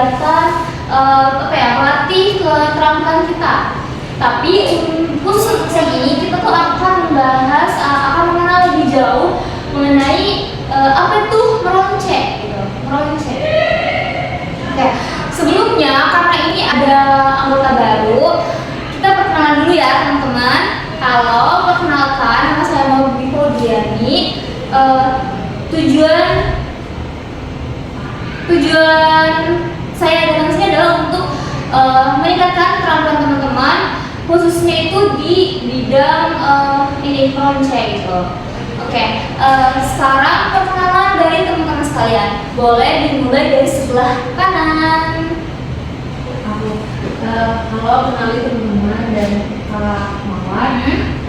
kegiatan melatih keterampilan kita. Tapi khusus sesi ini kita tuh akan membahas, akan mengenal lebih jauh mengenai apa itu meronceng gitu, meronceng. Oke, sebelumnya karena ini ada anggota baru, kita perkenalan dulu ya teman-teman. Kalau perkenalkan, nama saya Maudy Diani. Tujuan saya datang sini adalah untuk meningkatkan keterampilan teman-teman, khususnya itu di bidang ini meronceng gitu. Oke, sekarang perkenalan dari teman-teman sekalian. Boleh dimulai dari sebelah kanan. Halo, kenalin teman-teman dan Kak Mawar.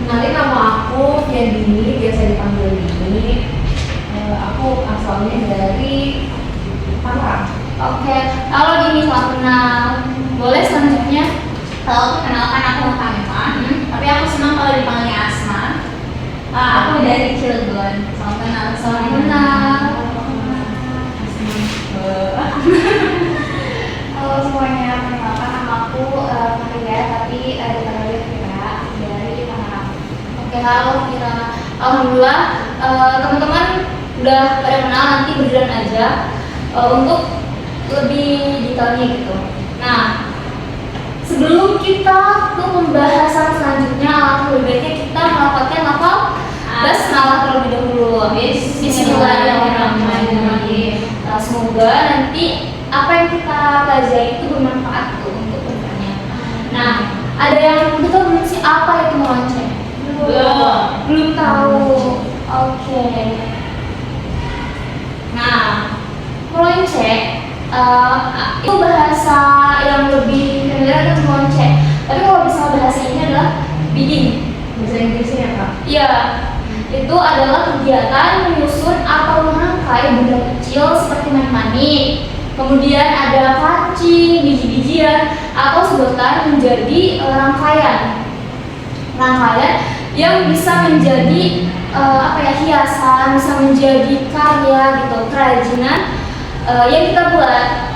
Kenalin nama aku Fiandini, biasa dipanggil Dini. Aku asalnya dari Tangerang. Oke, kalau Dini salah kenal, boleh selanjutnya. Kalau perkenalkan aku Muhamimah, tapi aku senang kalau dipanggilnya Asma. Aku dari Cilegon. Salam kenal. Salam kenal. Halo semuanya, perkenalkan nama aku Maria, tapi dipanggil Vira dari Tangerang. Oke, halo Kira. Alhamdulillah teman-teman udah pada kenal, nanti berjalan aja untuk lebih detailnya gitu. Nah, sebelum kita ke pembahasan selanjutnya, lebih baiknya kita melakukan lafal basmalah terlebih dahulu. Bismillahirrahmanirrahim. Semoga nanti apa yang kita pelajari itu bermanfaat untuk kedepannya. Nah, ada yang betul belum sih apa itu meronceng? Belum tahu. Oke. Nah, meronceng itu bahasa yang lebih familiar dengan meronceng. Tapi kalau misalnya bahasa ini adalah bidding. Bahasa Inggrisnya ya, Kak? Iya, itu adalah kegiatan menyusun atau merangkai benda kecil seperti manik, kemudian ada kancing, biji-bijian, atau sedotan menjadi rangkaian yang bisa menjadi hiasan, bisa menjadi karya gitu, kerajinan yang kita buat.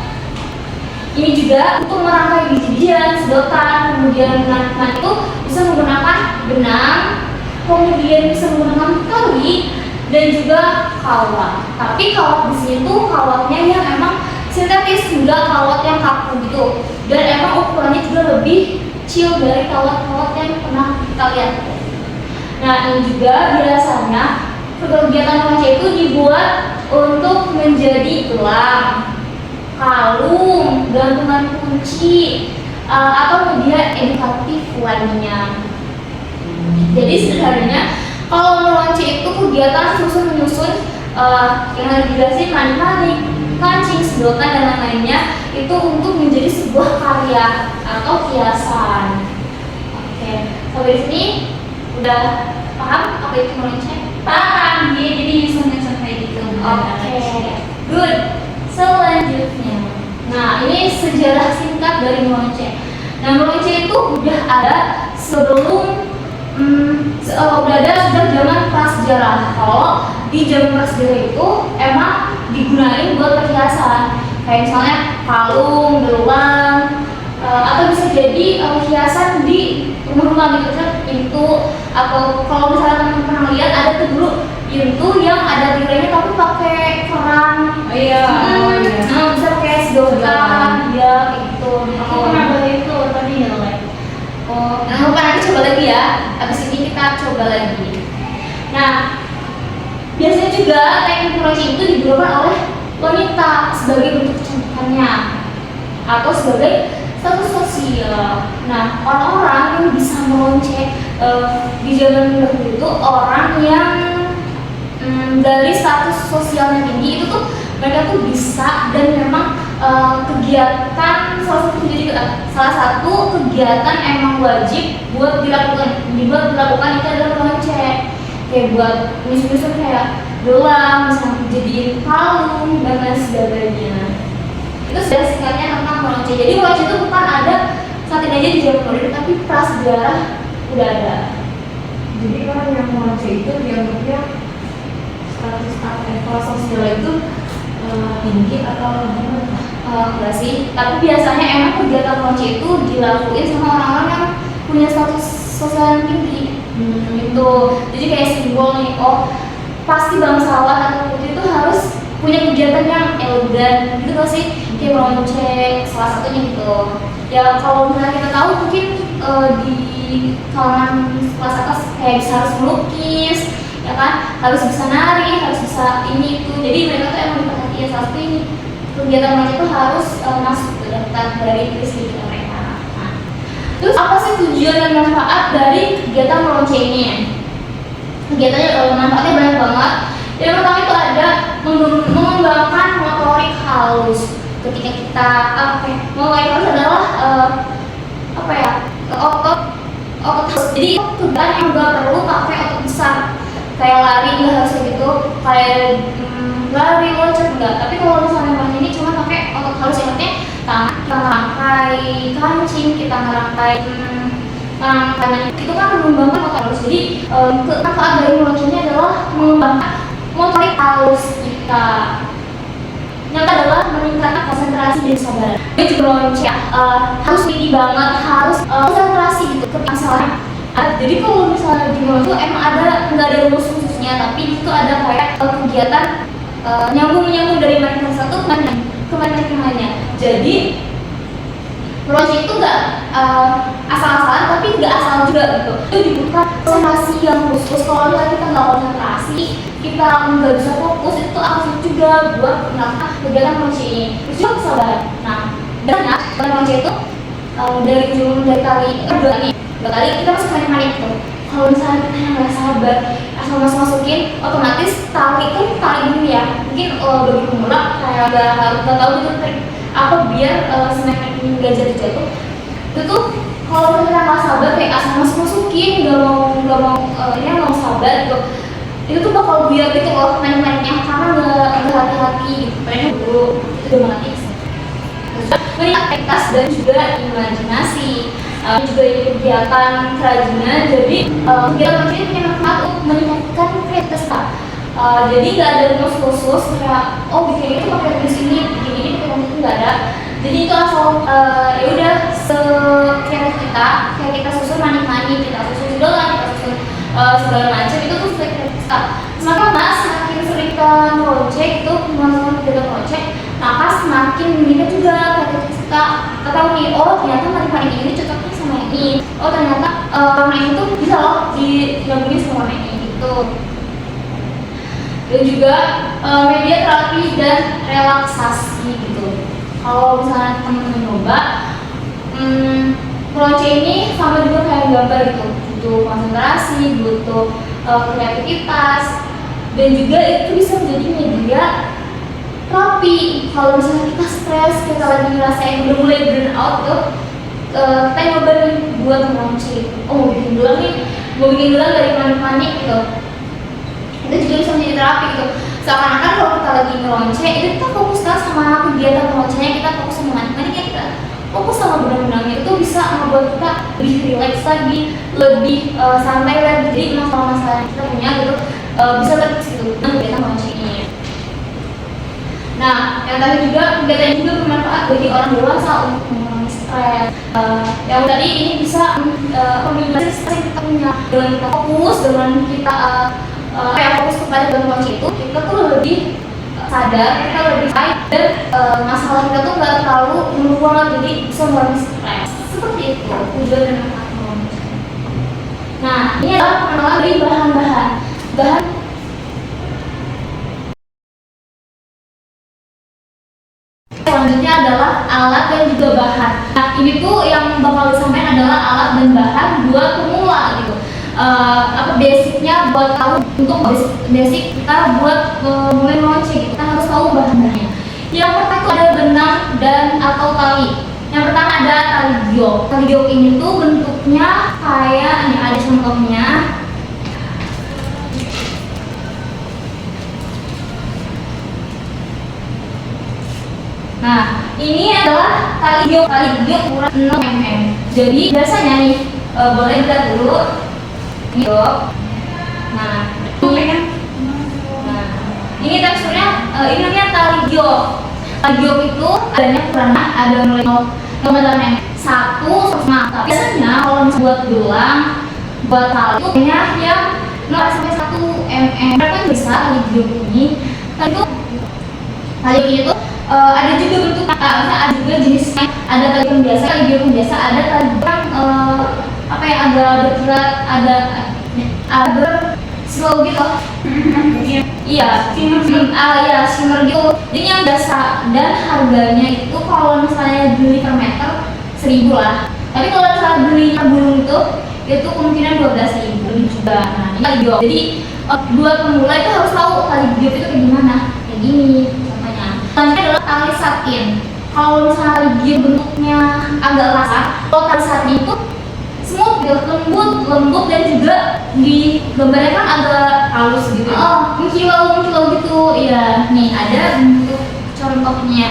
Ini juga untuk merangkai biji-bijian, sedotan, kemudian manik itu bisa menggunakan benang, kemudian bisa menggunakan tali dan juga kawat. Tapi kawat di sini tuh kawatnya yang memang sintetis, enggak kawat yang kaku gitu. Dan emang ukurannya juga lebih kecil dari kawat-kawat yang pernah kita lihat. Nah, ini juga biasanya kegiatan meronceng itu dibuat untuk menjadi gelang, kalung, gantungan kunci, atau media edukatif lainnya. Jadi sebenarnya kalau meronceng itu kegiatan menyusun yang ada dijelasin manik-manik, kancing, sedotan dan lain-lainnya itu untuk menjadi sebuah karya atau hiasan. Oke, sampai sini udah paham apa itu meronceng? Paham, jadi nyusun-nyusun kayak gitu. Oke, good. Selanjutnya, nah ini sejarah singkat dari meronceng. Nah, meronceng itu udah ada sebelum udah ada sejak zaman prasejarah. Kalau di zaman prasejarah itu emang digunain buat perhiasan, kayak misalnya kalung, gelang, atau bisa jadi hiasan di rumah-rumah gitu kan, pintu, atau kalau misalnya teman-teman pernah lihat ada tuh dulu pintu yang ada tirainya tapi pakai kerang. Nah, bisa pakai sedotan, ya kayak gitu. Aku pernah buat itu tadi ya loh. Oh, jangan lupa nanti coba lagi ya. Abis ini kita coba lagi. Nah, biasanya juga teknik meronceng itu digunakan oleh wanita sebagai bentuk kecantikannya atau sebagai status sosial. Nah, orang-orang yang bisa meronceng di zaman dahulu itu orang yang dari status sosialnya tinggi itu tuh mereka tuh bisa, dan memang kegiatan salah satu kegiatan emang wajib buat dilakukan itu adalah meronceng. Kayak buat nyusun kayak gelang, misalnya jadiin kalung dan lain sebagainya. Itu sudah singkatnya tentang meronceng. Jadi meronceng itu bukan ada saat ini aja di zaman modern, tapi prasejarah udah ada. Jadi orang yang meronceng itu dianggapnya status kelas sosial itu tinggi atau gimana? enggak sih, tapi biasanya emang kegiatan meronce itu dilakuin sama orang-orang yang punya status sosial yang tinggi. Gitu. Jadi kayak simbol nih, oh pasti bangsawan atau putri itu harus punya kegiatan yang elegan gitu gak sih? Kayak meronce salah satunya gitu. Ya kalau misalnya kita tahu mungkin di kalangan kelas atas kayak bisa harus melukis, ya kan, harus bisa nari, harus bisa ini itu. Jadi mereka tuh emang diperhatikan salah satu ini kegiatan meronce itu harus masuk ke daftar dari kegiatan mereka. Nah, terus apa sih tujuan dan manfaat dari kegiatan meronce ini? Kegiatannya manfaatnya banyak banget. Yang pertama itu ada mengembangkan motorik halus. Ketika kita motorik halus adalah otot halus. Jadi kegiatan yang nggak perlu pakai otot besar, kayak lari nggak harus gitu, kayak lari loncat enggak. Tapi kalau misalnya pas ini cuma pakai otot halus, yang penting tangan kita ngerangkai kancing, kita ngerangkai itu kan mengembangkan motorik halus. Jadi manfaat dari meronce ini adalah mengembangkan motorik halus kita. Yang adalah meningkatkan konsentrasi dan kesabaran. Dia juga meronce harus tinggi banget, harus konsentrasi gitu. Misalnya, jadi kalau misalnya di meronce itu emang nggak ada rumus khususnya, tapi itu ada kayak kegiatan nyambung dari mana satu ke mana lainnya. Jadi meronce itu nggak asal-asalan, tapi nggak asal juga gitu. Itu dibutuhkan konsentrasi yang khusus. Kalau kita nggak konsentrasi, kita nggak bisa fokus, itu akan juga buat melakukan kegiatan meronce ini. Terus juga kesabaran. Nah, banyak meronce itu dari kali dua kali kita masuk manik tuh. Kalau misalnya kita nggak sabar, asal masukin, otomatis tali ini ya, mungkin bagi pemula kayak nggak tahu gitu trik apa biar semakin nggak jatuh. Itu tuh kalau kita nggak sabar kayak asal masukin, nggak mau sabar gitu. Itu tuh bakal biar gitu loh main-mainnya, karena nggak hati-hati gitu. Mainnya dulu itu udah mati. Aktivitas dan juga imajinasi. Juga kegiatan kerajinan. Jadi kegiatan meronce ini punya manfaat untuk meningkatkan kreativitas kita. Jadi nggak ada rumus khusus kayak bikin itu pakai rumus ini, bikin ini pakai rumus itu, nggak ada. Jadi itu asal ya udah sekreatif kita, kayak kita susun manik-manik, kita susun doang, kita susun segala macam, itu tuh kreatif kita. Semakin sering kita meronce itu melakukan kegiatan meronce, maka semakin meningkat juga kreativitas kita. Kita tahu nih, ternyata manik-manik ini cocoknya sama ini. Ternyata warna ini tuh bisa loh digabungin sama warna ini gitu. Dan juga media terapi dan relaksasi gitu. Kalau misalnya teman-teman nyoba, meronce ini sama juga kayak gambar gitu, butuh konsentrasi, butuh kreativitas, dan juga itu bisa menjadi media terapi. Kalau misalnya kita stres, kita lagi ngerasain udah mulai burn out tuh, kita nyoba nih buat meronce. Mau bikin gelang dari manik-manik gitu. Itu juga bisa menjadi terapi gitu. Seakan-akan kalau kita lagi meronce, itu kita fokus kan sama kegiatan meroncenya, kita fokus sama manik-maniknya, kita fokus sama benang-benangnya. Itu bisa membuat kita lebih rileks lagi, lebih santai lagi. Jadi masalah-masalah yang kita punya gitu bisa terkes gitu dengan kegiatan meronce ini. Nah, yang tadi juga kegiatan juga bermanfaat bagi orang dewasa untuk mengurangi stres. Yang tadi ini bisa memiliki stres yang kita punya. Dengan kita fokus, dengan kita fokus kepada dalam meronce itu, kita tuh lebih sadar, kita lebih baik, dan masalah kita tuh nggak terlalu meluas, jadi bisa mengurangi stres. Seperti itu tujuan dan manfaat meronce. Nah, ini adalah pengenalan dari bahan-bahan. Selanjutnya adalah alat dan juga bahan. Nah, ini tuh yang bakal disampaikan adalah alat dan bahan buat pemula gitu. Basicnya buat tahu, untuk basic kita buat mulai meronce gitu, kita harus tahu bahan-bahannya. Yang pertama itu ada benang dan atau tali. Yang pertama ada tali giok. Tali giok ini tuh bentuknya kayak ini, ada contohnya. Nah, ini adalah tali giok ukuran 6 mm. Jadi biasanya nih boleh dilihat dulu. Ini giok. Nah, ini teksturnya ini namanya tali giok. giok itu adanya pernah ada mulai 0,8 mm 1 tapi biasanya kalau misalnya buat gelang buat tali itu banyak yang 0 sampai 1 mm. Berapa yang besar tali giok ini? Tadi itu ada juga bentuk ada juga jenisnya, ada tali yang biasa, tali giok yang biasa, ada tali yang agak berkilat, ada slow gitu. Iya, shimmer gitu. Jadi yang biasa dan harganya itu kalau misalnya beli per meter 1.000 lah. Tapi kalau misalnya beli per burung itu kemungkinan 12.000 juga. Nah, ini tali giok. Jadi buat pemula itu harus tahu tali giok itu kayak gimana. Kayak gini contohnya. Selanjutnya adalah tali satin. Kalau misalnya tali giok bentuknya agak kasar, kalau tali satin itu smooth gitu, lembut dan juga di gambarnya kan agak halus gitu. Mengkilau gitu. Iya, nih ada bentuk contohnya.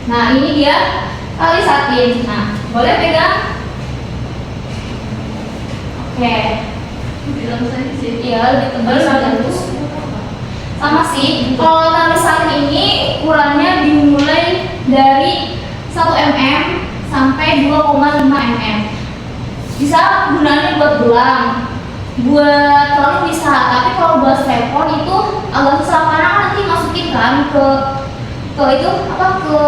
Nah, ini dia tali satin. Nah, boleh pegang. Oke. Iya, lebih tebal halus. Sama sih. Kalau tali satin ini ukurannya dimulai dari 1 mm sampai 2,5 mm. Bisa gunanya buat gelang, buat kalung bisa, tapi kalau buat strap-on itu agak susah karena nanti masukin kan ke itu ke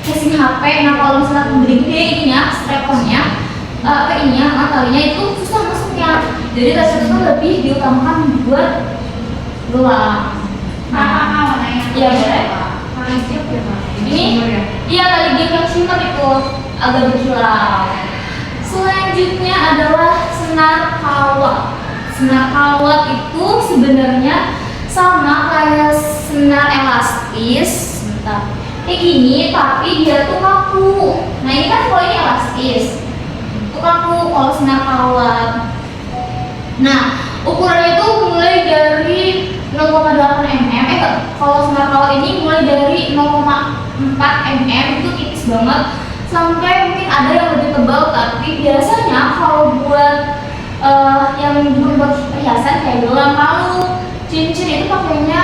casing HP. Nah, kalau misalnya gede-gede ininya strap-onnya talinya itu susah masuknya. Jadi tali itu lebih diutamakan buat gelang. Iya, boleh. Tali giok ya Pak? Ini iya tali giok yang shimmer itu agak berkilau. Selanjutnya adalah senar kawat. Senar kawat itu sebenarnya sama kayak senar elastis, kayak gini, tapi dia tuh kaku. Nah, ini kan kalau ini elastis, itu kaku kalau senar kawat. Nah, ukurannya itu mulai dari 0,8 mm. Kalau senar kawat ini mulai dari 0,4 mm, itu tipis banget, sampai mungkin ada yang lebih tebal. Tapi biasanya kalau buat yang buat perhiasan kayak gelang, kalung, cincin itu pakainya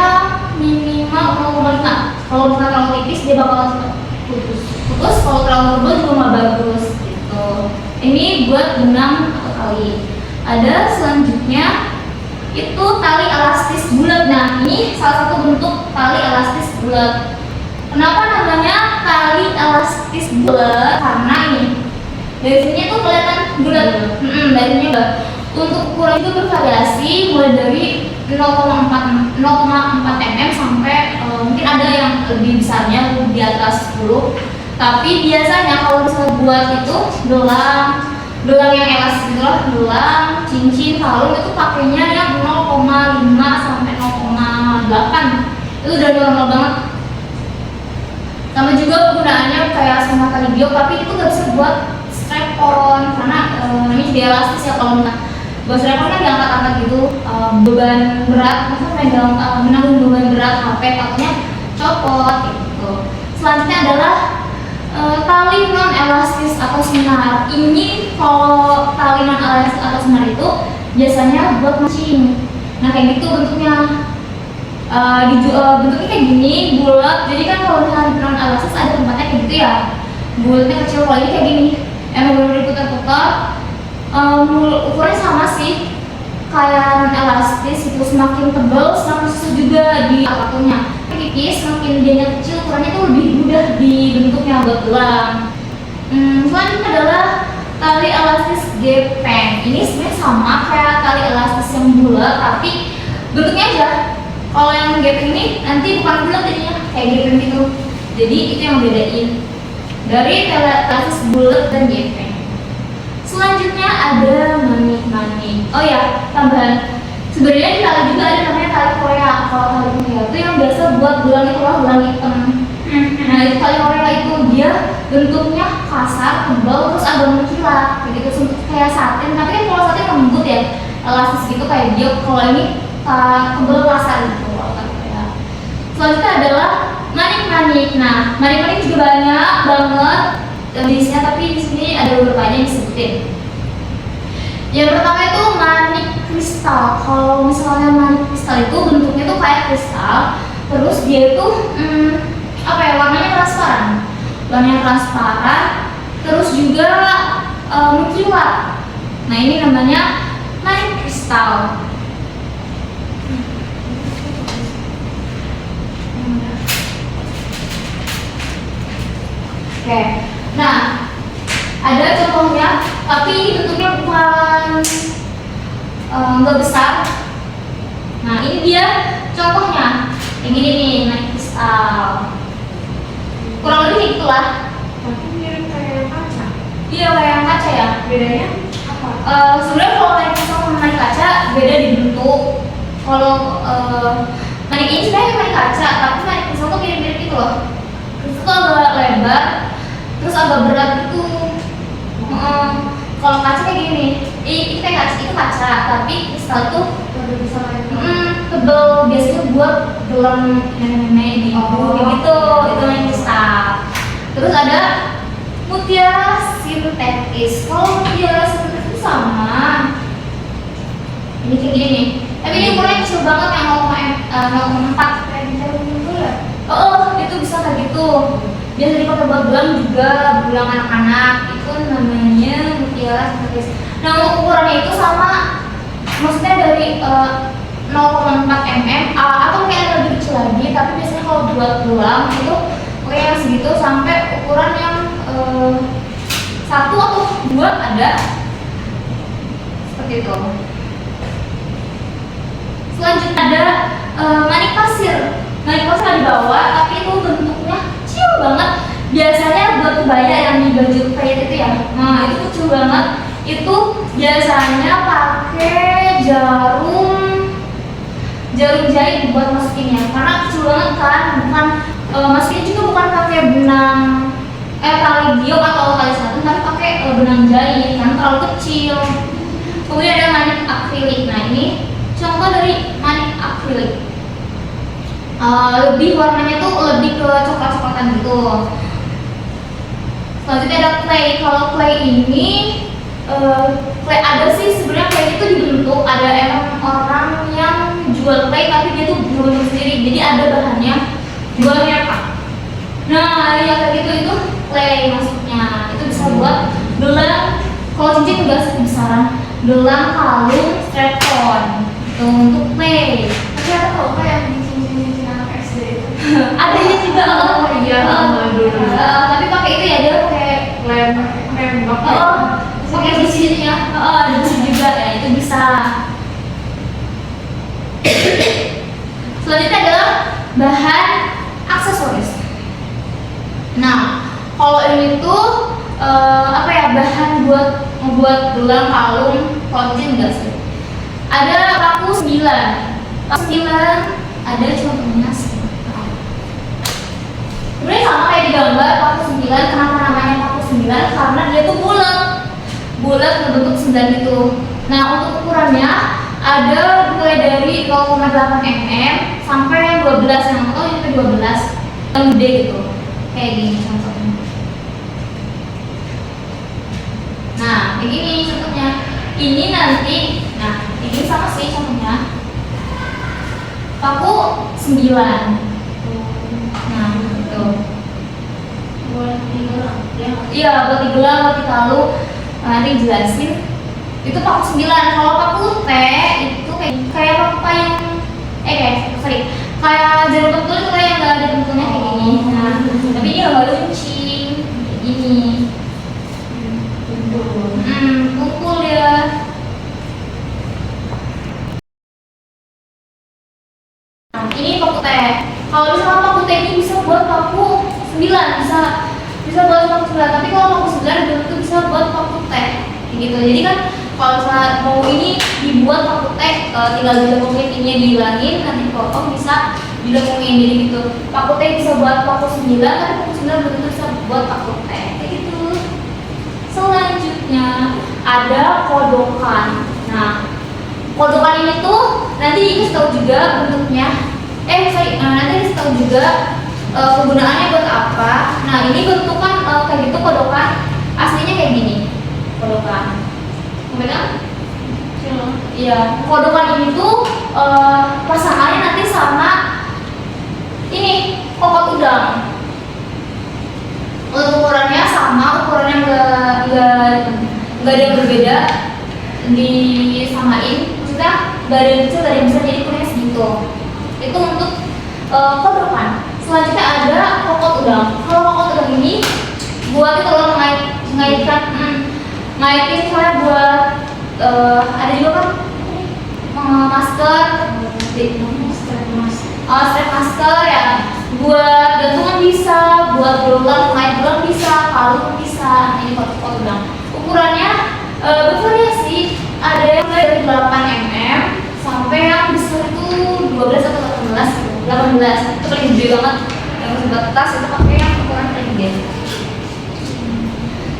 minimal 0,5. Kalau misalnya terlalu tipis dia bakal putus. Kalau terlalu tebal juga nggak bagus gitu. Ini buat benang atau tali. Ada selanjutnya itu tali elastis bulat. Nah, ini salah satu bentuk tali elastis bulat. Kenapa namanya tali elastis bulat? Karena ini dari sini tuh kelihatan bulat. Dari sini bulat. Untuk ukuran itu bervariasi mulai dari 0,4 mm sampai mungkin ada yang lebih besarnya di atas 10. Tapi biasanya kalau misalnya buat itu gelang yang elastis itu gelang, cincin, kalung itu pakainya yang 0,5 sampai 0,8. Itu udah normal banget. Sama juga penggunaannya kayak sama tali giok, tapi itu nggak bisa buat strap-on karena namanya juga elastis ya. Kalau buat strap-on kan diangkat-angkat gitu, beban berat, maksudnya megang menanggung beban berat HP takutnya copot gitu. Selanjutnya adalah tali non elastis atau senar. Ini kalau tali non elastis atau senar itu biasanya buat mancing. Nah, kayak gitu bentuknya. Bentuknya kayak gini, bulat. Jadi kan kalau misalnya non elastis ada tempatnya kayak gitu ya, bulatnya kecil. Kalau ini kayak gini, emang benar diputar-putar. Ukurannya sama sih kayak non elastis, itu semakin tebal semakin susah juga di apatunya. Tipis, semakin dia kecil ukurannya itu lebih mudah dibentuknya buat gelang. Selanjutnya adalah tali elastis gepeng. Ini sebenarnya sama kayak tali elastis yang bulat, tapi bentuknya aja. Kalau yang gepeng ini nanti bukan bulat jadinya kayak gepeng gitu. Jadi itu yang bedain dari tali elastis bulat dan gepeng. Selanjutnya ada manik-manik. Oh ya, tambahan. Sebenarnya di tali juga ada namanya tali Korea. Kalau tali Korea itu yang biasa buat gelang itu lah, gelang hitam. Nah, itu tali Korea itu dia bentuknya kasar, tebal, terus agak mengkilat, begitu kayak satin. Tapi kan kalau satin lembut ya, elastis gitu kayak dia. Kalau ini tebal kasar gitu kalau tali Korea. Selanjutnya adalah manik-manik. Nah, manik-manik juga banyak banget jenisnya, tapi di sini ada beberapa yang disebutin. Yang pertama itu manik kristal. Kalau misalnya manik kristal itu bentuknya tuh kayak kristal, terus dia itu apa ya, warnanya transparan, terus juga mengkilat. Nah ini namanya manik kristal. Oke, nah ada contohnya, tapi ini bentuknya bukan nggak besar. Nah ini dia contohnya, yang ini nih manik kristal. Kurang lebih itulah. Tapi mirip kayak yang kaca. Iya kayak yang kaca ya. Bedanya apa? Sebenarnya kalau manik kristal sama manik kaca beda di bentuk. Kalau manik ini sebenarnya manik kaca, tapi manik kristal tuh mirip-mirip gitu loh. Kristal tuh agak lebar, terus agak berat gitu. Kalau kaca kayak gini, itu kayak kaca, itu kaca, tapi kristal tuh Lebih bisa kayak tebel, biasanya buat gelang nenek-nenek di ibu gitu, itu manik kristal. Terus ada mutiara sintetis. Kalau mutiara sintetis itu sama, ini kayak gini nih, tapi ini ukurannya kecil banget, yang 0,4 kayak di jarum gitu ya. itu bisa kayak gitu. Biasa dipakai buat gelang juga, gelang anak-anak, itu namanya mutiara sintetis. Nah untuk ukurannya itu sama, maksudnya dari 0,4 mm atau mungkin ada lebih kecil lagi, tapi biasanya kalau buat gelang itu kayak yang segitu sampai ukuran yang 1 atau 2 ada, seperti itu. Selanjutnya ada manik pasir. Manik pasir ada di bawah, tapi itu bentuknya kecil banget. Biasanya buat kebaya yang di baju kayak itu ya. Nah itu kecil banget. Itu biasanya pakai jarum jahit buat masukinnya, karena kecil banget kan. Bukan masukin juga bukan pakai benang tali giok atau tali satu, tapi pakai benang jahit karena terlalu kecil. Kemudian ada manik akrilik. Nah ini contoh dari manik akrilik. Lebih warnanya tuh lebih ke coklat-coklatan gitu. Selanjutnya ada clay. Kalau clay ini clay ada sih sebenarnya, clay itu dibentuk, ada emang orang yang jual clay tapi dia tuh jual sendiri, jadi ada bahannya jualnya apa. Nah yang kayak gitu itu clay maksudnya, itu bisa buat gelang. Kalau cincin enggak sebesaran, gelang, kalung, strap-on itu untuk clay. Tapi ada tau kayak yang di cincin anak SD itu. Adanya juga iya, dulu. tapi pakai itu ya, dia pakai Lem pakai. pakai mesinnya, ada mesin juga ya, itu bisa. Selanjutnya adalah bahan aksesoris. Nah, kalau ini tuh apa ya, bahan buat membuat gelang, kalung, cincin enggak sih? Ada paku 9. Paku 9 ada contohnya sih. Sebenarnya sama kayak di gambar paku 9. Kenapa namanya paku 9? Karena dia tuh bulat berbentuk 9 gitu. Nah untuk ukurannya ada mulai dari 0,8 mm sampai 12, yang atau ini ke 12 yang gede gitu, kayak gini contohnya. Nah kayak gini contohnya. Ini nanti, nah ini sama sih contohnya, paku 9. Nah gitu. Buat di gelang. Iya, buat di gelang, buat di kalung. Nanti jelasin. Itu paku 9. Kalau paku T itu kayak apa yang kayak jarum pentul itu kayak nggak ada bentuknya kayak gini. Nah, tapi ini nggak runcing kayak gini. Kumpul ya. Nah, ini paku T. Kalau misalnya paku T ini bisa buat paku 9, bisa buat paku 9. Tapi kalau paku 9 belum tentu bisa buat paku T. Gitu. Jadi kan kalau misalnya mau ini dibuat paku T, tinggal dilengkungin, ininya dihilangin, nanti dipotong bisa dilengkungin, jadi gitu. Paku T bisa buat paku 9, tapi paku 9 belum tentu bisa buat paku T. Kayak gitu. Selanjutnya ada kodokan. Nah, kodokan ini tuh nanti dikasih tahu juga bentuknya. Nanti dikasih tahu juga kegunaannya buat apa. Nah, ini bentukan kayak gitu kodokan. Aslinya kayak gini. Kodokan. Kemudian Ya, kodokan ini tuh pasangannya nanti sama ini kokot udang. Untuk ukurannya sama, ukurannya nggak ada yang berbeda, disamain. Maksudnya nggak ada yang kecil, nggak ada yang besar, jadi ukurannya segitu. Itu untuk kodokan. Selanjutnya ada kokot udang. Kalau kokot udang ini buat itu kalau ngaitin saya buat ada juga kan masker, strap masker ya, buat gantungan bisa, buat bulan bisa, kalung bisa. Ini kokot udang. Ukurannya bervariasi, ada yang mulai dari 8 mm sampai yang besar itu 12 atau 18. Itu paling gede banget. Yang buat tas itu pakai yang ukuran paling gede.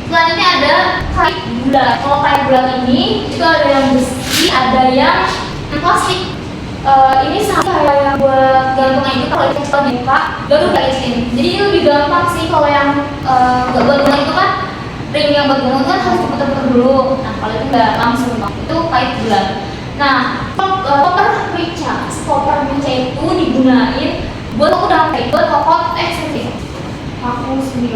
Selanjutnya ada kain bulat. Kalau kain bulat ini itu ada yang besi, ada yang plastik. Ini sama kayak yang buat gantungan itu, kalau itu kita buka baru kaitin. Jadi ini lebih gampang sih. Kalau yang buat gantungan itu kan ring yang buat gantungan kan harus diputar-putar dulu. Nah kalau itu nggak langsung, itu kain bulat. Nah koper rica itu digunain buat udang, buat kokot aku 9.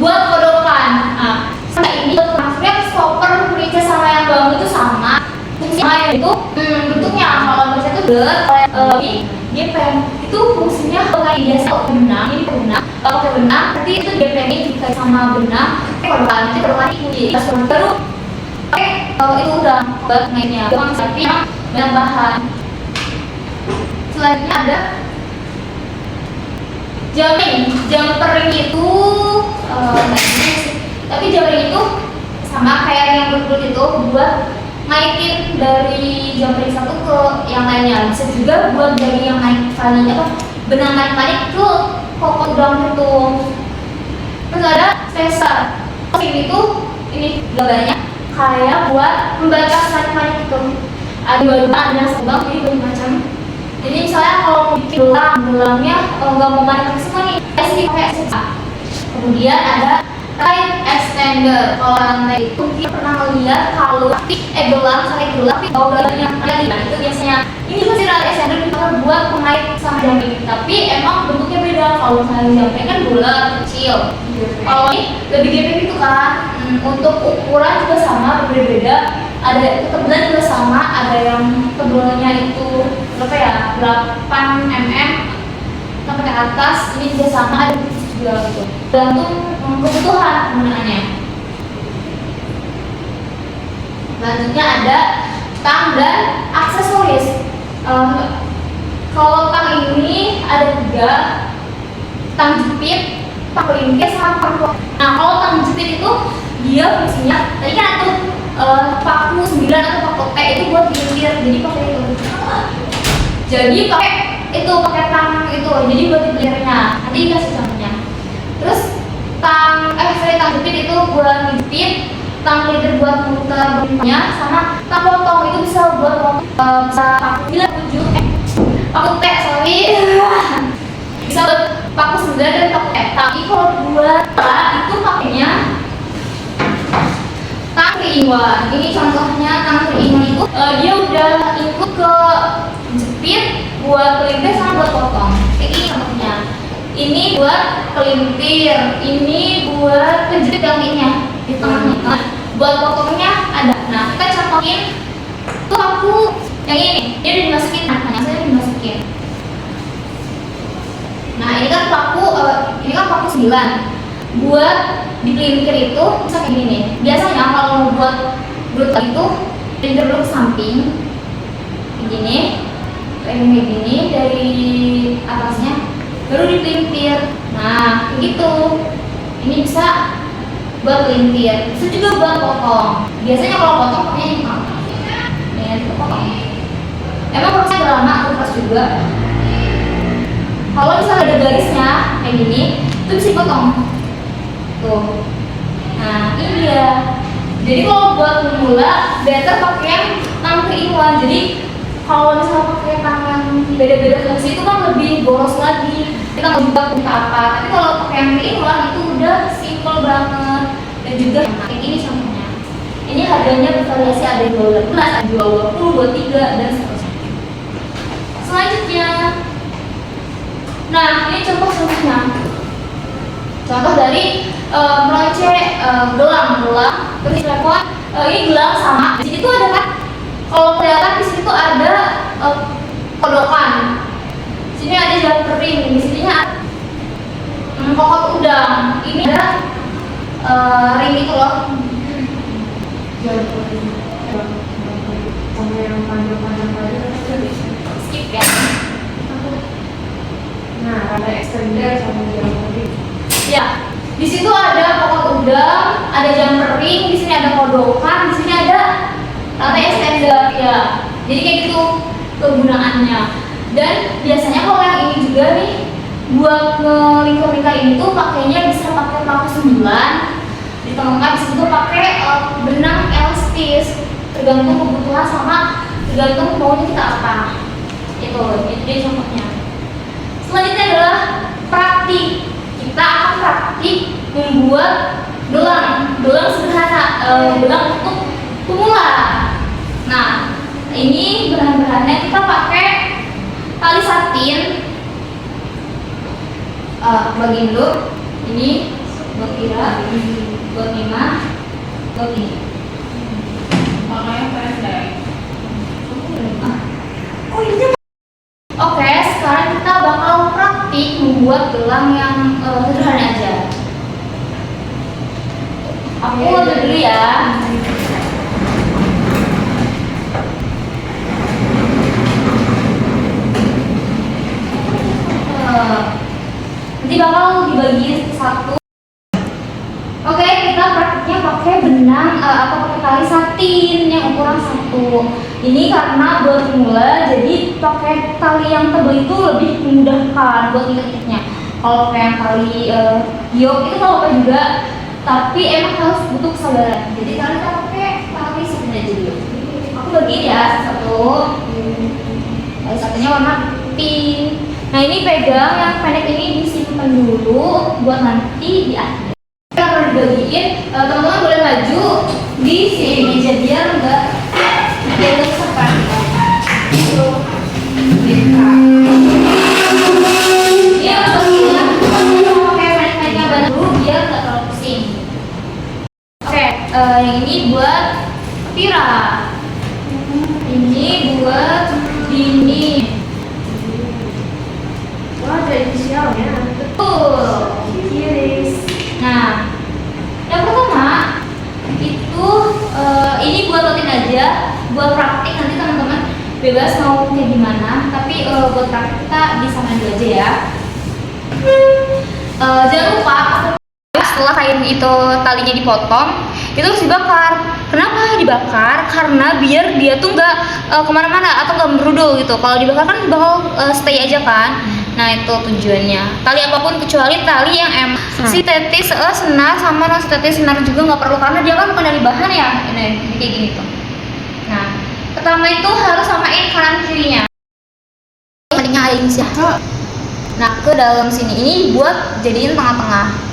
Buat kodokan. Nah, ini maksudnya stopper rica sama yang bambu itu sama. Fungsinya itu bentuknya kalau misalnya itu bulat, ini gepeng. Itu fungsinya kayak biasa benang, ini benang. Kalau pakai benang, nanti itu gepengnya juga sama benang. Kodokan nanti kodokan ini baru itu udah buat mainnya. Tapi yang banyak bahan. Selanjutnya ada jampering itu tapi jampering itu sama kayak yang berkulit itu buat ngaitin dari jampering satu ke yang lainnya. Bisa juga buat dari yang naik talinya benang naik ke kokot udang itu. Terus ada spacer. Ini gambarnya kayak buat membaca naik itu. Ada ada sebang jadi banyak macam. Jadi misalnya kalau mau bikin gelangnya nggak mau manik semua nih, pasti pakai SSA. Kemudian ada kain extender. Kalau rantai itu kita pernah lihat kalau gelang sampai gelang di bawah gelangnya ada. Nah itu biasanya ini juga sih rantai extender dipakai buat pengait sama jamping. Tapi emang bentuknya beda. Kalau misalnya jamping kan bulat kecil. Kalau ini lebih gepeng gitu kan. Untuk ukuran juga sama, berbeda. Ada ketebalan juga sama, ada yang tebalnya itu berapa ya, 8 mm sampai ke atas. Ini juga sama, ada juga gitu. Tergantung kebutuhan penggunaannya. Selanjutnya ada tang dan aksesoris. Kalau tang ini ada 3, tang jepit, tang pelintir, sama tang tua. Nah kalau tang jepit itu dia fungsinya tadi kan tuh paku 9 atau paku T itu buat dilintir, jadi pakai itu. Jadi pakai tang itu, jadi buat dilintirnya. Nanti dikasih contohnya. Terus tang jepit itu buat jepit, tang pelintir buat muter bentuknya, sama tang potong itu bisa buat bisa paku 9, 7, paku T bisa buat paku 9 dan paku T. Tapi kalau buat itu pakainya tang 3-in-1. Ini contohnya tang 3-in-1 itu dia udah ikut ke jepit, buat pelintir sama buat potong. Ini contohnya. Ini buat pelintir, ini buat penjepit yang ininya di tengahnya. Buat potongnya ada. Nah kita contohin tuh paku yang ini, dia udah dimasukin, saya dimasukin. Nah ini kan paku 9. Buat dipelintir itu bisa kayak gini nih. Biasanya kalau buat brutal itu pelintir dulu ke samping begini, kayak gini dari atasnya baru dipelintir. Nah gitu. Ini bisa buat pelintir, bisa juga buat potong. Biasanya kalau potong pakainya ini nih, kita potong. Emang prosesnya agak lama, keras juga. Kalau misalnya ada garisnya kayak gini, itu bisa dipotong. Tuh. Nah ini dia. Jadi kalau buat pemula better pakai yang tang 3-in-1. Jadi kalau misalnya pakai tang yang beda-beda fungsi itu kan lebih boros lagi. Kita nggak juga punya apa. Tapi kalau pakai yang 3-in-1 itu udah simple banget. dan juga kayak gini contohnya. Ini harganya bervariasi, ada yang 12, ada yang 20, 23 dan seterusnya. Selanjutnya, nah ini contoh-contohnya. Contoh dari meronce gelang, terus telepon, ini gelang sama. Di sini tuh ada kan, kalau kelihatan di sini tuh ada kodokan. Di sini ada jangkrik, di sininya ada kokot udang. Ini ada ring itu loh. Sama yang panjang-panjang tadi Skip ya. nah ada extender sama jangkrik. Ya, di situ ada kokot udang, ada jangkrik, di sini ada kodokan, di sini ada rantai extender ya. Jadi kayak gitu kegunaannya. Dan biasanya kalau yang ini juga nih buat ngelingkar-lingkar ini tuh pakainya bisa pakai paku 9, di tengah di situ pakai benang elastis, tergantung kebutuhan sama tergantung maunya kita apa. Itu dia contohnya. Selanjutnya adalah praktik. Kita akan praktik membuat gelang sederhana, gelang untuk pemula. Nah, ini bahan-bahannya kita pakai tali satin. Bagian dulu, ini buat Ira, buat Mima, buat ini. Makanya pendek. Oh ini. Oke, sekarang kita bakal praktik membuat gelang yang sederhana aja. Aku ambil dulu ya. Nanti bakal dibagi satu. Oke, kita praktiknya pakai benang atau pakai tali satin yang ukuran 1. Ini karena buat pemula, jadi pakai tali yang tebal itu lebih memudahkan buat ngikatnya. Kalau pakai yang tali giok itu nggak apa juga, tapi emang harus butuh kesabaran. Jadi kalian kita pakai tali satin aja dulu. Aku bagiin ya satu. Tali satinnya warna pink. Nah ini pegang yang pendek ini disimpan dulu buat nanti di akhir. Kalau dibagiin, teman-teman boleh maju di sini aja biar enggak sepan. Dia bagian pakai pendek-pendeknya banget dulu biar enggak terlalu pusing. Oke, yang ini buat Tira. Ini buat Dini. Wah, ada inisialnya. Betul. Iris. Nah, yang pertama itu ini buat rutin aja, buat praktik nanti teman-teman bebas mau kayak gimana, tapi buat praktik kita disamain dulu aja ya. Jangan lupa setelah kain itu talinya dipotong itu harus dibakar. Kenapa dibakar? Karena biar dia tuh nggak kemana-mana atau nggak merudul gitu. Kalau dibakar kan bakal stay aja kan. Nah itu tujuannya. Tali apapun kecuali tali yang sintetis senar sama non sintetis senar juga nggak perlu karena dia kan bukan dari bahan ya. Ini kayak gini tuh. Nah pertama itu harus samain kanan kirinya. Tadinya aing sih. Nah ke dalam sini ini buat jadiin tengah-tengah.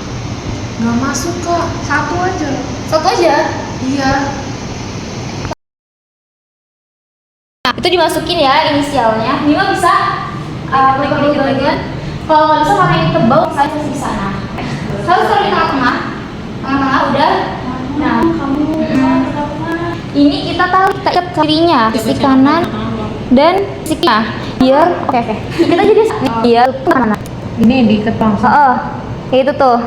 Nggak masuk kak, satu aja. Satu aja. Iya. Nah, itu dimasukin ya inisialnya. Mima bisa bagian. Kalau nggak bisa karena ini tebal, saya di sana. Harus taruh di tengah-tengah. Tengah-tengah udah. Nah, kamu ini kita taruh ikat kirinya, sisi kanan dan sisi kiri. Biar oke. Kita jadi biar mana? Ini diikat langsung. Kayak itu tuh.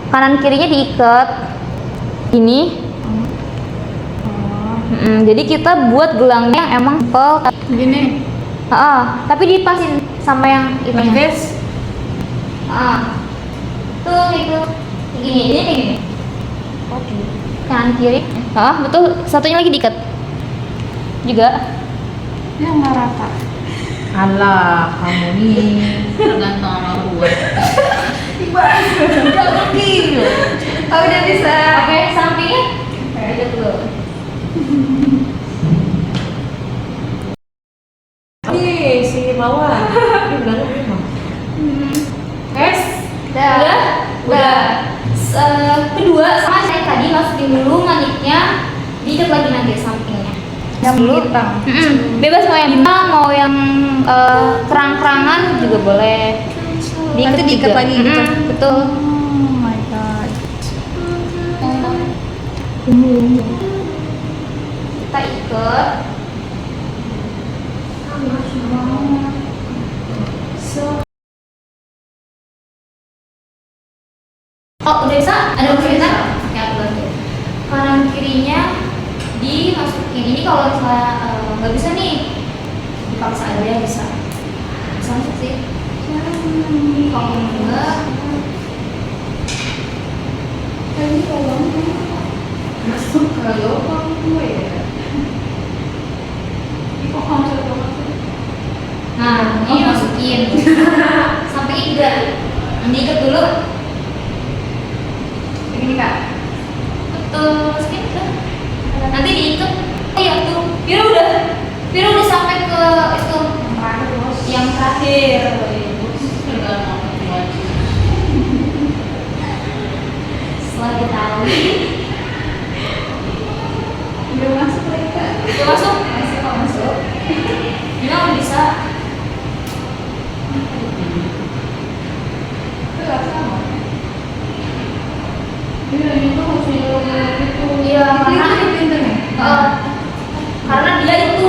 Kanan kirinya diikat. Ini. Jadi kita buat gelangnya yang emang pel. Gini. Tapi dipasin sama yang itu. Guys. Tuh itu. Gini, ini kayak gini. Oke. Kanan kiri. Betul. Satunya lagi diikat. Juga. Ya nggak rata. Alah, kamu nih. Tergantung sama gue. Nggak ngerti. Oh udah bisa. Oke, sampingnya. Diikat dulu. Nih si Mawar. Ini bilangnya memang. Udah. Kedua sama saya tadi masukin dulu maniknya, diikat lagi nanti sampingnya. Yang bintang. Bebas mau yang bintang, mau yang kerang-kerangan juga boleh. Nanti diikat juga. lagi gitu. Betul. Oh my god. Kita ikat. Oh, udah bisa? Ada kesulitan? Ya, aku bantu. Kanan kirinya dimasukin. Ini kalau misalnya nggak bisa nih, dipaksa aja bisa. Bisa masuk sih. Kalau enggak, Masuk ke lubang gue ya. nah ini masukin. Sampai juga. Diikat dulu. Begini kak. Betul, masukin udah. Nanti diikat. Iya tuh. Biar udah sampai ke itu yang terakhir. Setelah ditaruh, Udah masuk lagi kak. udah masuk. Masih kok masuk. Gimana bisa? Itu gak sama. Ini tuh harus gitu. Iya, karena pinternya. karena dia itu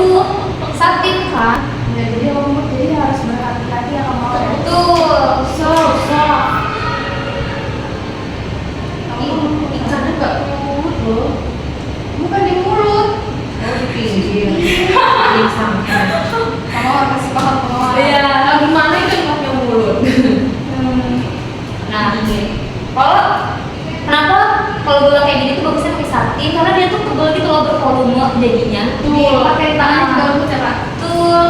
satin kan. Ya, jadi harus berhati-hati ya kamu. Betul. Ikannya nggak mulut loh. Bukan di mulut. Oh, di pinggir. Di samping. Kamu harus kasih paham pengelola. Iya. Nah, gimana itu pakai mulut? Nah, kalau kenapa kalau bola kayak gini tuh bagusnya pakai satin karena dia tuh tebal gitu loh, bervolume jadinya. Tuh, pakai tangan juga lembut ya kak. Betul.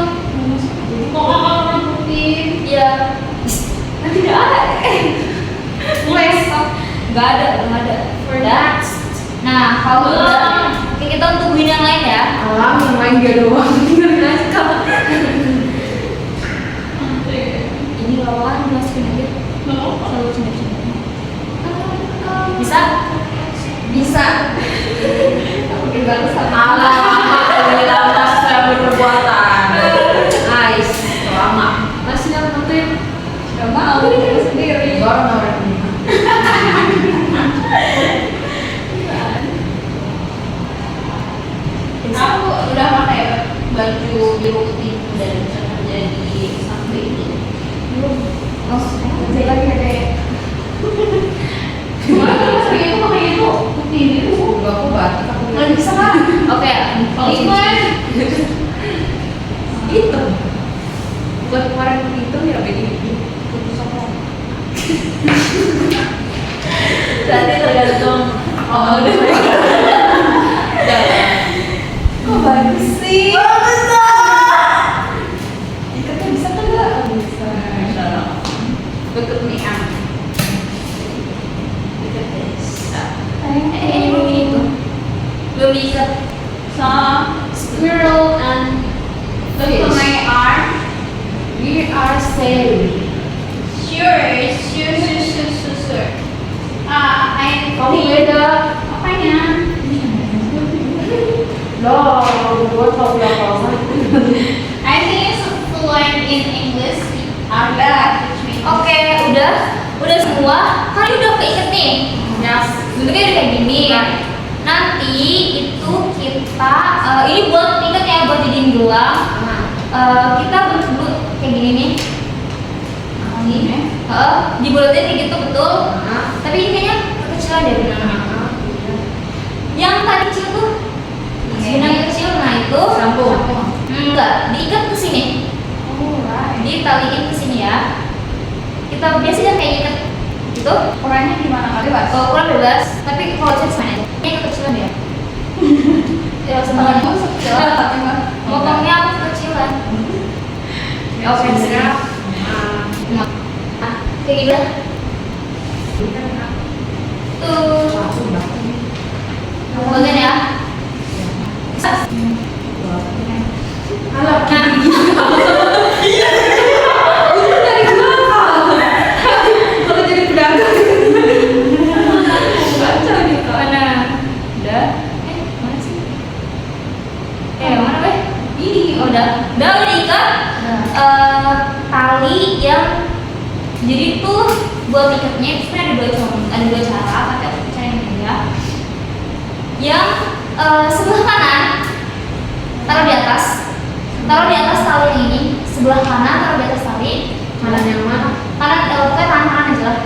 Jadi pokoknya kalau rembutin. Iya. Nanti tidak ada. Nggak ada, belum ada. Udah. Nah, kalau udah, oke, kita untuk win yang lain ya. Alam yang main dia doang. Ngasih kamu. Ini lawan masukin aja. Selalu cina-cina. Bisa? Bisa. Oke, bagus sama. Alhamdulillah saya berperbuatan. Nice. Lama. Masih yang penting. Gak mau, aku sendiri. Orang ini. Aku udah pakai baju biru putih dan bisa kerja di sampai ini. Oh, Kerja lagi ada ya. Gimana kalau saya itu pakai itu putih biru? Enggak, aku batik. Aku Nggak bisa kan? oke. Iklan. Itu. Buat kemarin itu ya begini. Putus apa? Berarti tergantung. Oh, udah. Jangan. Kok bagus sih? Bagus lah. Ikatnya bisa kan nggak? Bisa. Tutup nih ah. Ikatnya bisa. Ini belum itu. Belum diikat. So, Squirrel and look to my arm. We are sailing. Sure. I Kamu think beda. apanya? Loh, gue tau berapa orang. I think it's fluent in English. Ada, teach me. Oke, udah semua. Kali udah keikat nih. Yes. Bentuknya udah kayak gini. Nanti itu kita ini buat ikat ya, buat jadiin gelang. Kita bentuk dulu kayak gini nih. Ini, dibulatin kayak gitu betul. Tapi ini kayaknya kekecilan deh benangnya. Yang tadi kecil tuh, benang kecil, nah itu. Sambung. Enggak, diikat ke sini. Ditaliin ke sini ya. Kita biasanya kayak ikat gitu. Ukurannya gimana kali, Pak? Ukuran bebas, tapi kalau saya semuanya ini kekecilan ya. Ya semuanya. Aku sekecil, tapi mah. Motongnya aku kekecilan. Oke, siap. Nah, kayak gitu. Tuh, bagian ya. Alah, kalau jadi pedagang. Baca nih, Kak. Benar. udah diikat tali yang jadi tuh buat ikatnya itu sebenarnya ada dua cara, tapi aku cara yang beda. Yang sebelah kanan taruh di atas tali yang ini, sebelah kanan taruh di atas tali. Kanan yang mana? Kanan, pokoknya kanan aja lah.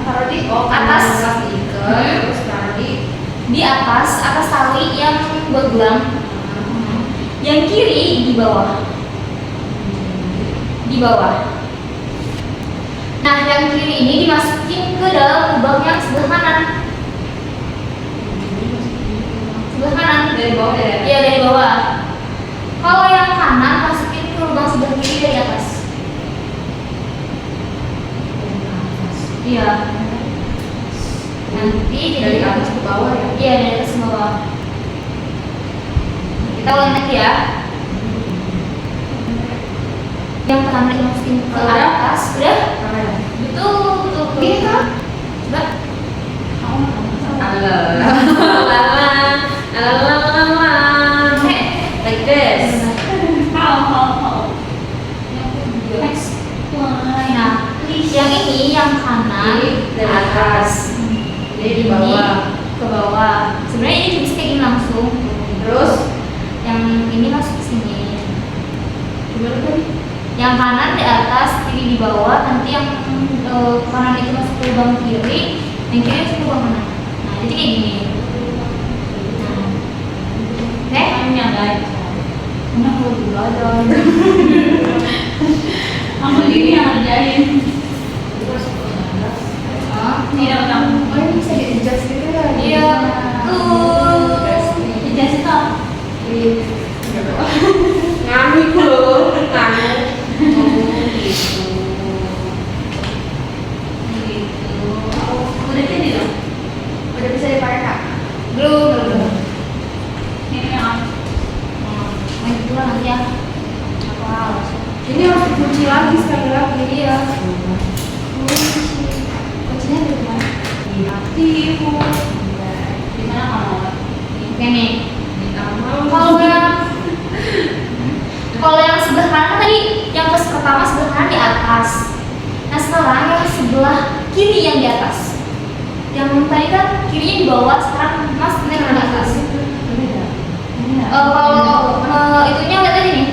Taruh di atas. Terus taruh Di atas tali yang buat gelang. Yang kiri di bawah. Nah, yang kiri ini dimasukin ke dalam lubang yang sebelah kanan. dari bawah ya. Iya, dari bawah. Kalau yang kanan masukin ke lubang sebelah kiri dari atas. Iya. Nanti Dari atas ke bawah ya. Iya, dari atas ke bawah. Kita ulangi lagi ya. Yang kanan dimasukin ke Udah? atas, udah? Kanan. Betul. Ini kan? Coba. Like this. Next. Nah, yang ini yang kanan Dari atas. Ini di bawah. ke bawah. Sebenarnya ini bisa kayak gini langsung. Terus Yang ini masuk ke sini. gimana tadi? Yang kanan di atas, kiri di bawah. Nanti yang kanan itu masuk ke lubang kiri, yang kiri masuk ke lubang kanan. Nah, jadi kayak gini. Nah, oke? guys. Aku belajar. Aku ini yang ngerjain. Tidak kamu. Oh, ini bisa di-adjust gitu ya? Iya. Tuh. Ijazah itu apa? Nganu itu loh, nganu. Gitu. Udah jadi dong. Udah bisa dipakai kak? Belum. Ini yang Main gitu lah nanti ya. Apa? Ini harus dikunci lagi sekali lagi. Iya. Kuncinya di mana? Aktif. di mana kamu? Oke nih. Mau Kalau yang sebelah kanan tadi, yang pas pertama sebelah kanan di atas. Nah sekarang yang sebelah kiri yang di atas. Yang tadi kan kirinya di bawah, sekarang mas ini yang di atas. Kalau itunya lihat aja nih.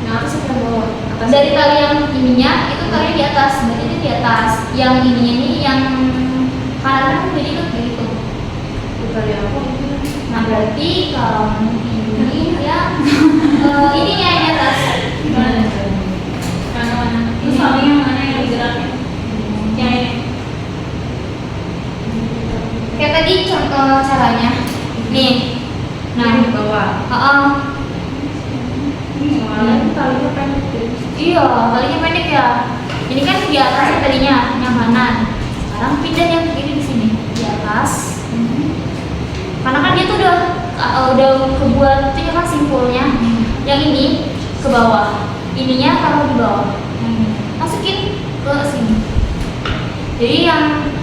Nah, atas atau bawah? Atas. Dari tali yang ininya itu talinya di atas, berarti itu di atas. Yang ininya ini yang kanan jadi itu gitu. Tali apa? Nah berarti kalau ini yang ininya yang di atas. Mana? Terus paling yang mana yang digerakin? Yang ini. Kayak tadi contoh caranya. Nih. Nah, Di bawah. Soalnya talinya pendek deh. iya, talinya pendek ya. Ini kan di atas ya tadinya, yang kanan. Sekarang pindah yang kiri di sini, di atas. Karena kan dia tuh udah kebuat itu ya kan simpulnya. Yang ini ke bawah, ininya taruh di bawah. Masukin ke sini. Jadi yang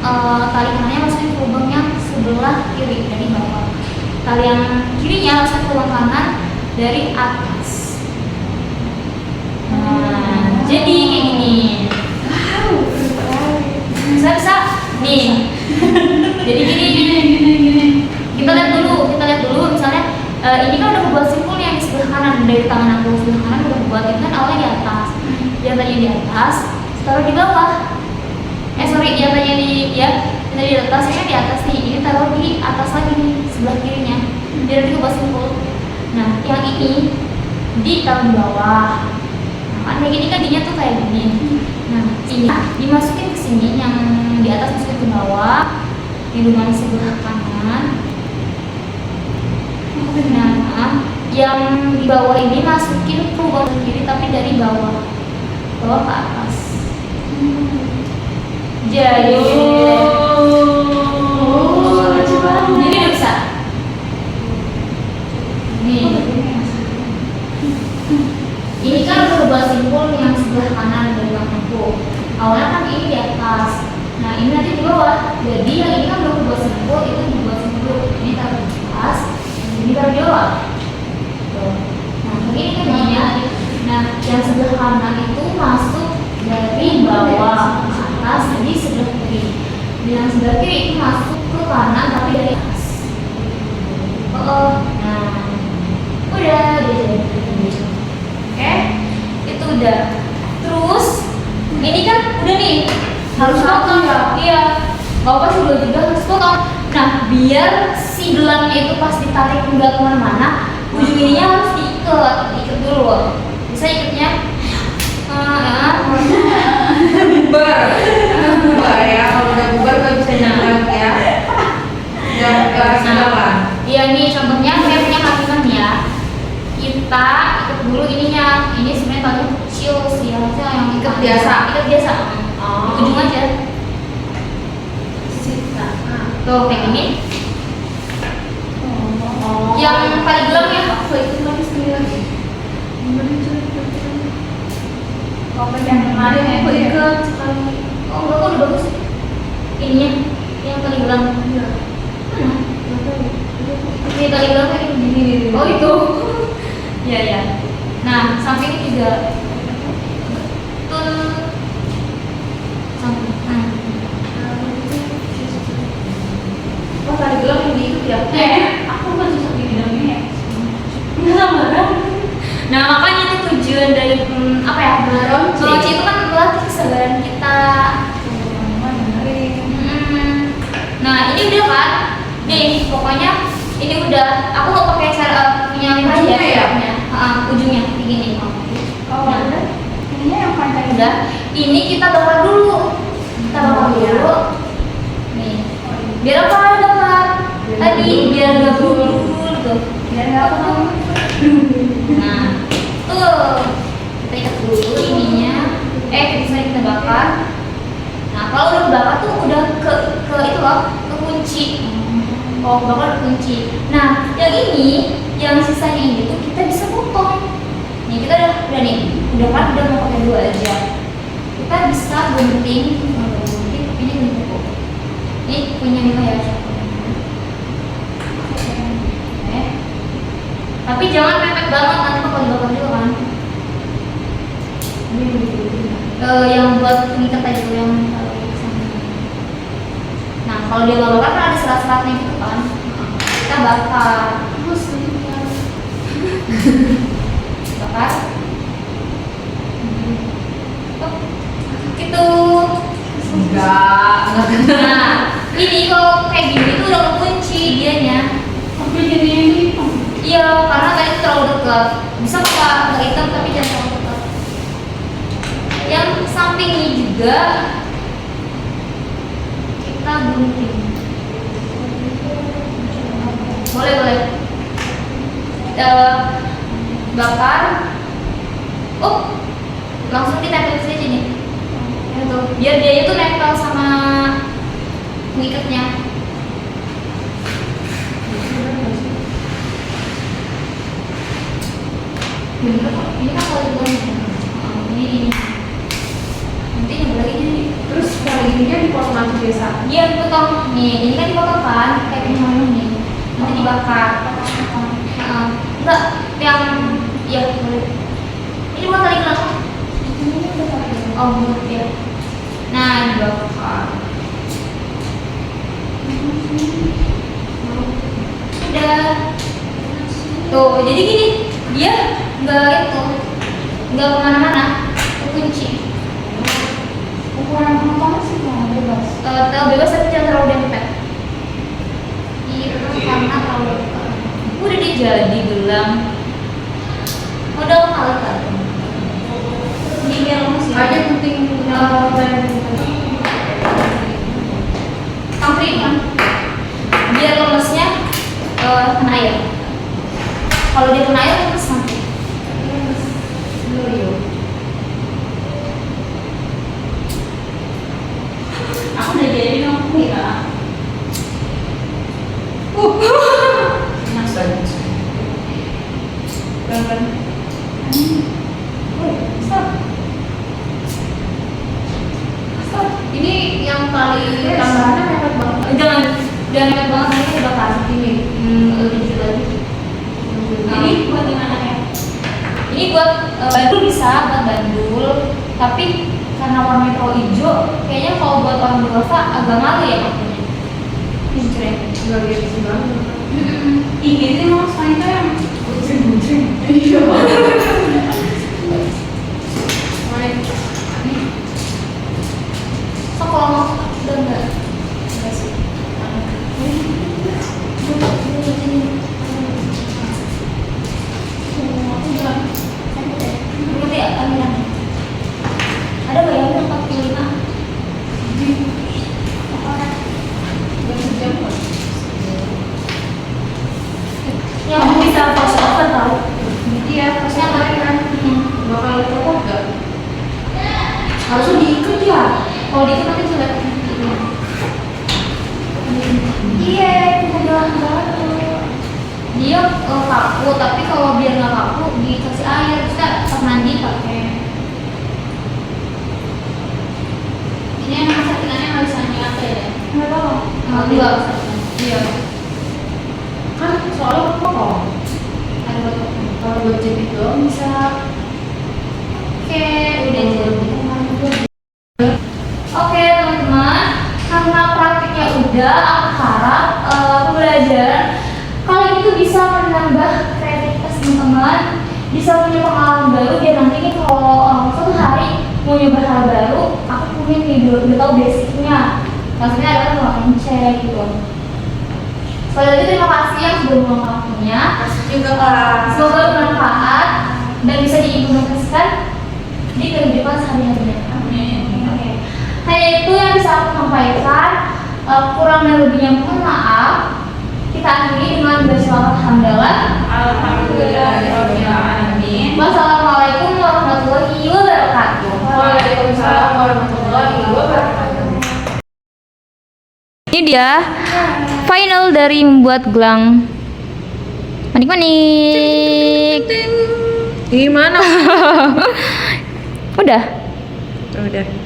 tali kanannya masukin ke lubang yang sebelah kiri dari bawah. Tali yang kirinya masukin ke lubang kanan dari atas. Nah, jadi kayak gini. Bisa nih. Jadi gini. Kita lihat dulu misalnya ini kan udah kebuat simpul yang di sebelah kanan dari tangan aku sebelah kanan udah kebuat itu kan awalnya di atas. Yang tadi di atas, taruh di bawah. Yang tadi di atas ini di atas nih, ini taruh di atas lagi nih sebelah kirinya. Dia nanti kebuat simpul. Nah, yang ini ditaruh di bawah. Nah, kan kayak gini kan dinya tuh kayak gini. Nah, ini dimasukin ke sini, yang di atas masukin ke bawah, di lubang sebelah kanan. Nah, yang di bawah ini masukin ke lubang kiri tapi dari bawah ke atas. Jadi, jadi bisa. Nih, ini kan udah buat simpul yang sebelah kanan dari belakangku. Awalnya kan ini di atas. Nah ini nanti di bawah. Jadi yang ini kan udah buat simpul, itu dibuat simpul. Ini taruh di atas, ini taruh di bawah. Tuh. Nah ini kan jadinya yang sebelah kanan itu masuk dari bawah ke atas, jadi sebelah kiri. Dan yang sebelah kiri itu masuk ke kanan tapi dari atas. Nah, udah jadi. Oke, itu udah. Terus ini kan udah nih, harus potong ya. Iya, nggak apa sih juga harus potong. Nah, biar si gelangnya itu pas ditarik nggak kemana-mana, ujung ininya harus diikat dulu. Bisa ikatnya bubar ya, kalau udah bubar gak bisa nyambung ya. Jangan jalan. Iya nih contohnya saya punya kaki ya. Kita ikat dulu ininya. Ini sebenarnya tadi kecil sih, harusnya yang Ikat biasa. Ikat biasa. Di ujung aja. Tuh kayak gini. Yang paling gelap ya. Aku ikut lagi sekali lagi. Kalau yang kemarin ya, Aku ikut sekali. Oh enggak, kok udah bagus sih. Ininya yang paling gelap. Iya. Mana? Ini paling gelap kayak gini. Oh itu. Iya ya. Nah samping juga. Tun. Samping. Oh tadi bilang yang diikut ya? aku kan susah di bidangnya ya. Nah makanya itu tujuan dari apa ya? Meronci itu kan melatih kesabaran kita. Nah ini udah kan? Nih pokoknya ini udah. Aku nggak pakai cara punya Ujungnya ya? Ujungnya kayak gini. Oh, Nah. udah. Ininya yang panjang Udah. Ini kita bakar dulu. Kita bakar dulu. Nih. Biar apa bakar? Tadi biar nggak buru tuh. biar nggak potong. Nah, tuh kita ikat dulu ininya. Bisa kita bakar. Nah, kalau udah bakar tuh udah ke itu loh, ke kunci. Oh, bakar kunci. Nah, yang ini, yang sisanya ini tuh kita bisa potong. Nih kita udah nih, udah mau pakai dua aja. Kita bisa gunting, ini gunting kok. Ini punya Mila ya. Tapi jangan mepet banget, nanti bakal dibakar juga kan. Yang buat mengikat aja tuh yang sama. Nah kalau dia nggak bakar kan ada serat-seratnya gitu kan. Kita bakar. Bakar. Gitu. Enggak. Nah ini kalau kayak gini tuh udah kunci dianya. Tapi jadinya ini Iya, karena tadi terlalu dekat. Bisa pakai hitam tapi jangan terlalu dekat. Yang samping ini juga kita gunting. Boleh. Bakar. Langsung ditempel saja nih. Itu. Biar dia itu nempel sama pengikatnya. Ini kan kalau ini nanti yang lagi ini Terus kalau ininya dipotong aja biasa. dia dipotong nih, ini kan dipotong kan kayak gimana nih, nanti dibakar. Enggak yang ya boleh. Ini buat kali kelas. Oh buat ya. Nah dibakar. Udah. Tuh jadi gini dia nggak kemana-mana, kunci. ukuran potongnya sih yang bebas. Tahu bebas tapi jangan terlalu dempet. Iya karena terlalu dekat. Udah dia jadi gelang. Modal kalah kan. Ini biar lemes ya. Aja gunting Angkringan. Biar lemesnya kena air. Kalau dia kena air lemes nanti. Aku udah jadi nomor ya. Ini yang paling tambahannya mepet banget. Jangan mepet banget, ini udah kasih ini lebih dikit lagi. Ini buat gimana ya? Ini buat buat bandul bisa, buat bandul. Tapi karena warnanya terlalu hijau, kayaknya kalau buat orang dewasa agak malu ya pakainya. Jujur ya. Nggak biasa banget. Ini sih mas, itu yang Bucing-bucing. Iya. So kalau mau udah enggak sih. Berarti Amiran. Ada bayangnya 45. Yang bisa crossover tau. Iya, pasnya kan. Bakal cocok nggak? Harusnya diikat ya. Kalau diikat nanti jelek. Iya, kita bilang baru. Dia kaku, tapi kalau biar nggak kaku dikasih air, bisa pas mandi pakai. ini emang settingannya nggak bisa nyata ya. Nggak tahu. Nggak bisa. Iya. Kan soalnya kok Ada buat apa? kalau buat jepit doang bisa. Oke, udah jadi. Oke teman-teman, karena praktiknya udah, aku harap pembelajaran kali ini tuh bisa menambah kreativitas teman-teman, bisa punya pengalaman baru. Biar nanti nih kalau suatu hari mau nyoba hal baru, aku punya nih udah tahu basicnya. Maksudnya adalah melakukan cek gitu. Sekali lagi terima kasih yang sudah meluangkannya. Kasih juga kelas. Semoga bermanfaat dan bisa diimplementasikan di kehidupan sehari-harinya. Amin. Oke. Hanya itu yang bisa aku sampaikan. Kurang dan lebihnya mohon maaf. Kita akhiri dengan berselawat hamdalah. Alhamdulillahirabbil alamin. Wassalamualaikum warahmatullahi wabarakatuh. Waalaikumsalam warahmatullahi wabarakatuh. Ini dia final dari membuat gelang. Manik-manik. Gimana? Udah. Udah.